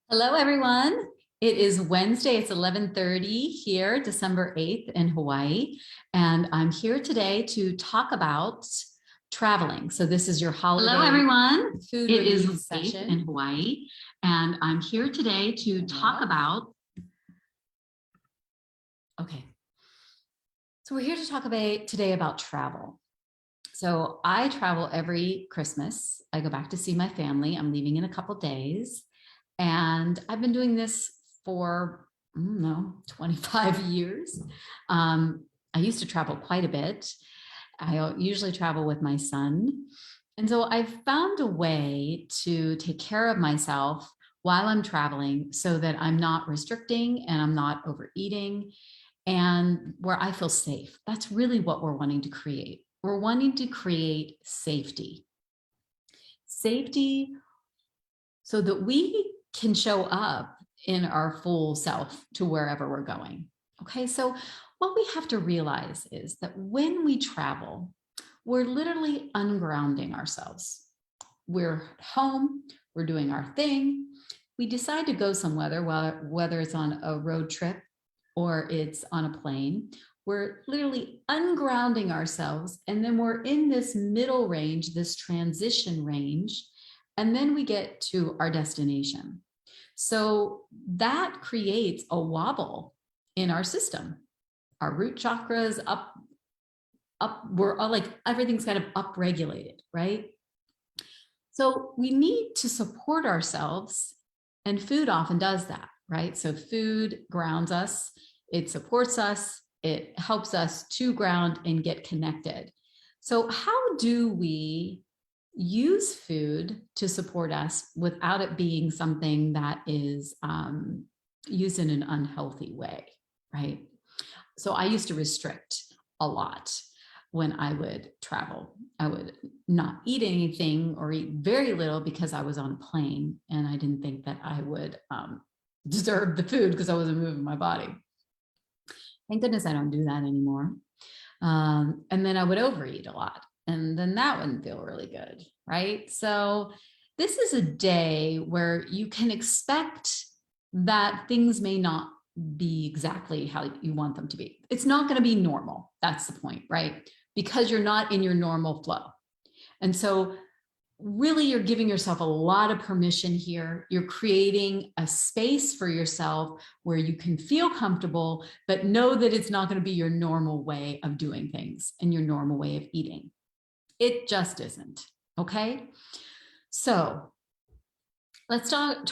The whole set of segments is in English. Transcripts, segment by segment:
Hello, everyone. It is Wednesday. It's 11:30 here, December 8th in Hawaii. And I'm here today to talk about traveling. So this is your holiday. Hello, everyone. Food It is release 8th session in Hawaii, and I'm here today to talk about. Okay. So we're here to talk today about travel. So I travel every Christmas. I go back to see my family. I'm leaving in a couple days. And I've been doing this for, I don't know, 25 years. I used to travel quite a bit. I usually travel with my son. And so I've found a way to take care of myself while I'm traveling so that I'm not restricting and I'm not overeating and where I feel safe. That's really what we're wanting to create. We're wanting to create safety. Safety so that we can show up in our full self to wherever we're going. Okay, so what we have to realize is that when we travel, we're literally ungrounding ourselves. We're home, we're doing our thing. We decide to go somewhere, whether it's on a road trip or it's on a plane. We're literally ungrounding ourselves, and then we're in this middle range, this transition range, and then we get to our destination. So that creates a wobble in our system. Our root chakra is up, we're all like, everything's kind of upregulated, right? So we need to support ourselves, and food often does that, right? So food grounds us, it supports us, it helps us to ground and get connected. So how do we use food to support us without it being something that is used in an unhealthy way, right? So I used to restrict a lot when I would travel. I would not eat anything or eat very little because I was on a plane and I didn't think that I would deserve the food because I wasn't moving my body. Thank goodness I don't do that anymore. And then I would overeat a lot. And then that wouldn't feel really good, right? So this is a day where you can expect that things may not be exactly how you want them to be. It's not going to be normal. That's the point, right? Because you're not in your normal flow. And so really you're giving yourself a lot of permission here. You're creating a space for yourself where you can feel comfortable, but know that it's not going to be your normal way of doing things and your normal way of eating. It just isn't. Okay. So let's start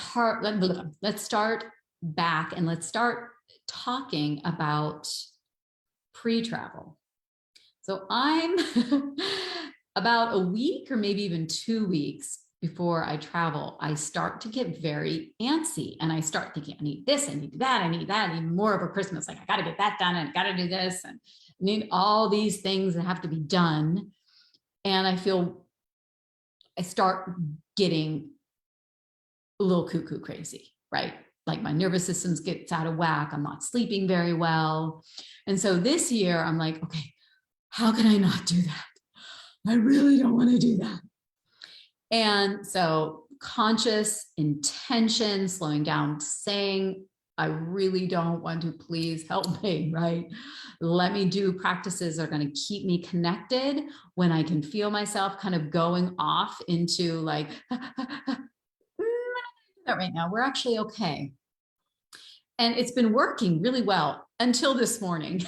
back and let's start talking about pre-travel. So I'm about a week or maybe even 2 weeks before I travel, I start to get very antsy and I start thinking, I need this, I need that, I need that, I need more over Christmas. Like I got to get that done and I got to do this and I need all these things that have to be done. And I start getting a little cuckoo crazy, right? Like my nervous system gets out of whack. I'm not sleeping very well. And so this year I'm like, okay, how can I not do that? I really don't want to do that. And so conscious intention, slowing down, saying, I really don't want to, please help me, right? Let me do practices that are going to keep me connected when I can feel myself kind of going off into like, that right now, we're actually okay. And it's been working really well until this morning.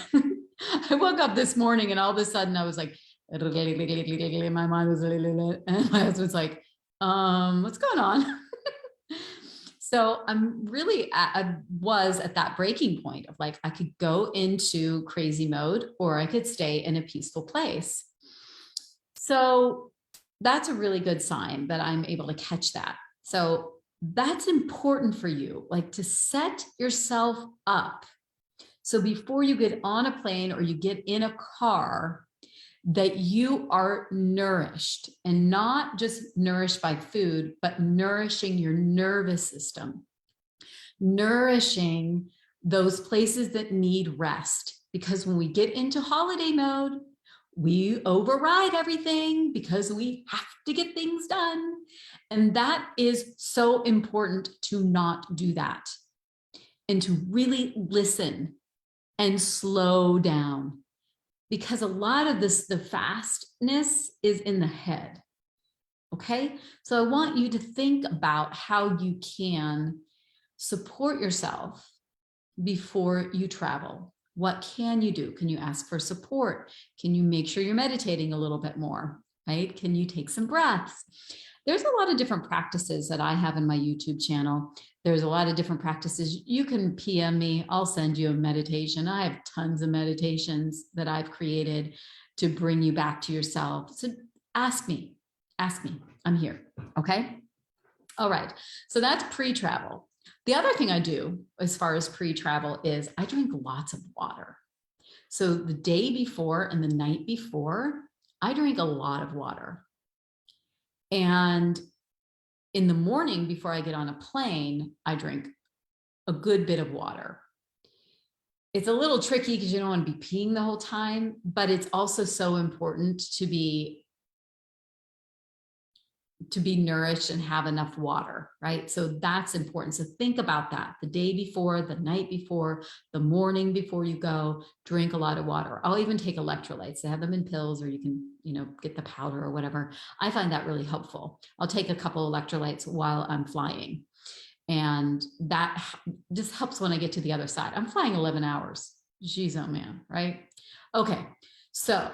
I woke up this morning and all of a sudden I was like, my mind was, and my husband's like, what's going on? So I was at that breaking point of like, I could go into crazy mode or I could stay in a peaceful place. So that's a really good sign that I'm able to catch that. So that's important for you, like to set yourself up. So before you get on a plane or you get in a car, that you are nourished and not just nourished by food, but nourishing your nervous system, nourishing those places that need rest. Because when we get into holiday mode, we override everything because we have to get things done. And that is so important to not do that and to really listen and slow down, because a lot of this, the fastness is in the head. Okay. So I want you to think about how you can support yourself before you travel. What can you do? Can you ask for support? Can you make sure you're meditating a little bit more, right? Can you take some breaths? There's a lot of different practices that I have in my YouTube channel. There's a lot of different practices. You can PM me. I'll send you a meditation. I have tons of meditations that I've created to bring you back to yourself. So ask me. Ask me. I'm here. Okay. All right. So that's pre-travel. The other thing I do as far as pre-travel is I drink lots of water. So the day before and the night before, I drink a lot of water. And in the morning before I get on a plane, I drink a good bit of water. It's a little tricky because you don't want to be peeing the whole time, but it's also so important to be nourished and have enough water, right? So that's important. So think about that. The day before, the night before, the morning before you go, drink a lot of water. I'll even take electrolytes. They have them in pills, or you can, get the powder or whatever. I find that really helpful. I'll take a couple electrolytes while I'm flying. And that just helps when I get to the other side. I'm flying 11 hours. Jeez, oh man, right? Okay. So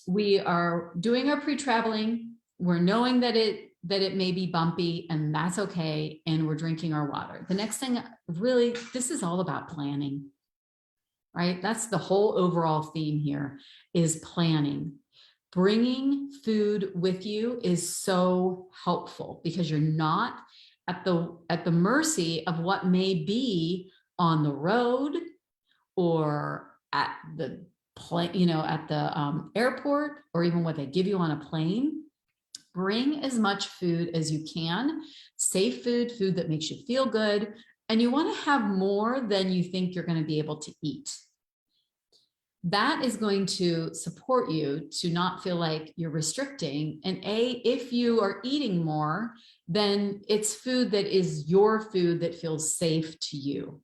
we are doing our pre-traveling. We're knowing that it may be bumpy, and that's okay. And we're drinking our water. The next thing, really, this is all about planning, right? That's the whole overall theme here, is planning. Bringing food with you is so helpful because you're not at the mercy of what may be on the road or at the plane, at the airport, or even what they give you on a plane. Bring as much food as you can, safe food that makes you feel good. And you want to have more than you think you're going to be able to eat. That is going to support you to not feel like you're restricting. And if you are eating more, then it's food that is your food that feels safe to you.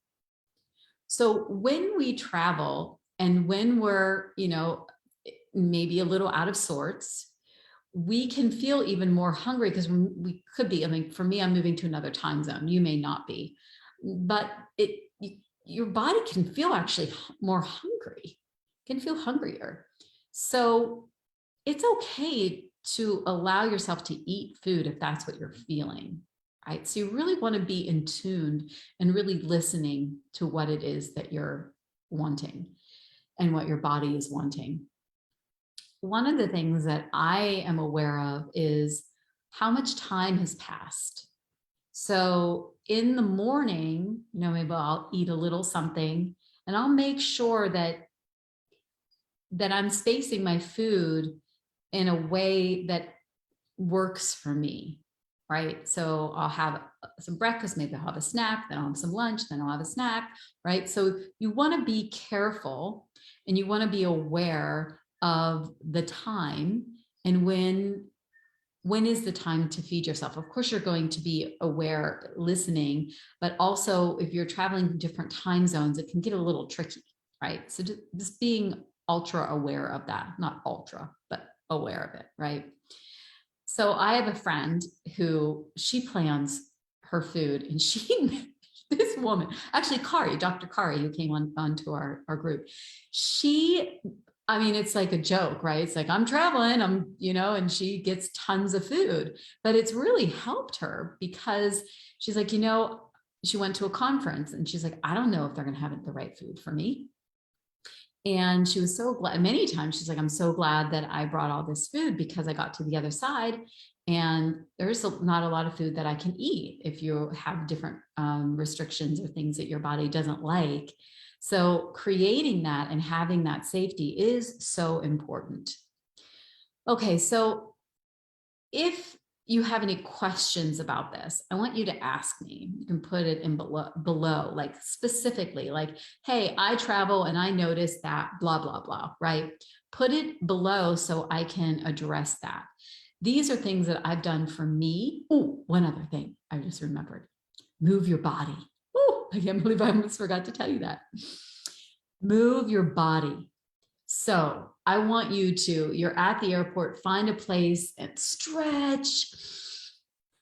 So when we travel and when we're, maybe a little out of sorts, we can feel even more hungry because we could be. I mean, for me, I'm moving to another time zone. You may not be, but your body can feel actually more hungry, can feel hungrier. So it's okay to allow yourself to eat food if that's what you're feeling, right? So you really want to be in tune and really listening to what it is that you're wanting and what your body is wanting. One of the things that I am aware of is how much time has passed. So in the morning, maybe I'll eat a little something, and I'll make sure that I'm spacing my food in a way that works for me, right? So I'll have some breakfast, maybe I'll have a snack, then I'll have some lunch, then I'll have a snack, right? So you want to be careful and you want to be aware of the time and when is the time to feed yourself. Of course, you're going to be aware, listening, but also if you're traveling to different time zones, it can get a little tricky, right? So just being ultra aware of that, not ultra, but aware of it, right? So I have a friend who she plans her food, and this woman, actually Dr. Kari, who came onto our group, it's like a joke, right? It's like, I'm traveling, and she gets tons of food, but it's really helped her because she's like, she went to a conference and she's like, I don't know if they're going to have the right food for me. And she was so glad. Many times she's like, I'm so glad that I brought all this food because I got to the other side and there's not a lot of food that I can eat if you have different restrictions or things that your body doesn't like. So creating that and having that safety is so important. Okay, so if you have any questions about this, I want you to ask me. You can put it in below, like specifically, like, hey, I travel and I noticed that blah, blah, blah, right? Put it below so I can address that. These are things that I've done for me. Oh, one other thing I just remembered. Move your body. Oh, I can't believe I almost forgot to tell you that. Move your body. So I want you to, you're at the airport, find a place and stretch.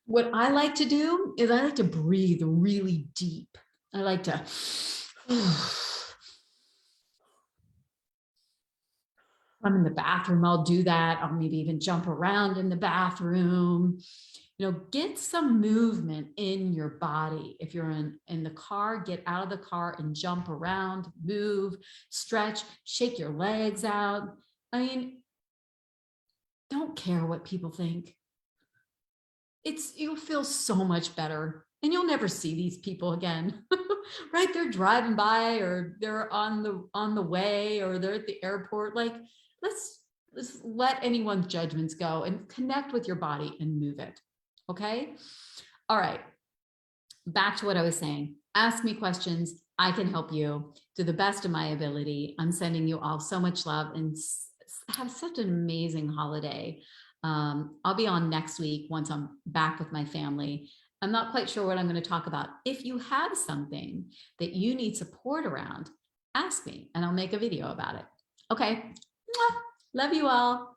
What I like to do is I like to breathe really deep. I like to, I'm in the bathroom, I'll do that. I'll maybe even jump around in the bathroom. Get some movement in your body. If you're in the car, get out of the car and jump around, move, stretch, shake your legs out. I mean, don't care what people think. You'll feel so much better and you'll never see these people again. Right? They're driving by or they're on the way or they're at the airport. Like, let's let anyone's judgments go and connect with your body and move it. Okay. All right. Back to what I was saying. Ask me questions. I can help you to the best of my ability. I'm sending you all so much love and have such an amazing holiday. I'll be on next week once I'm back with my family. I'm not quite sure what I'm going to talk about. If you have something that you need support around, ask me and I'll make a video about it. Okay. Love you all.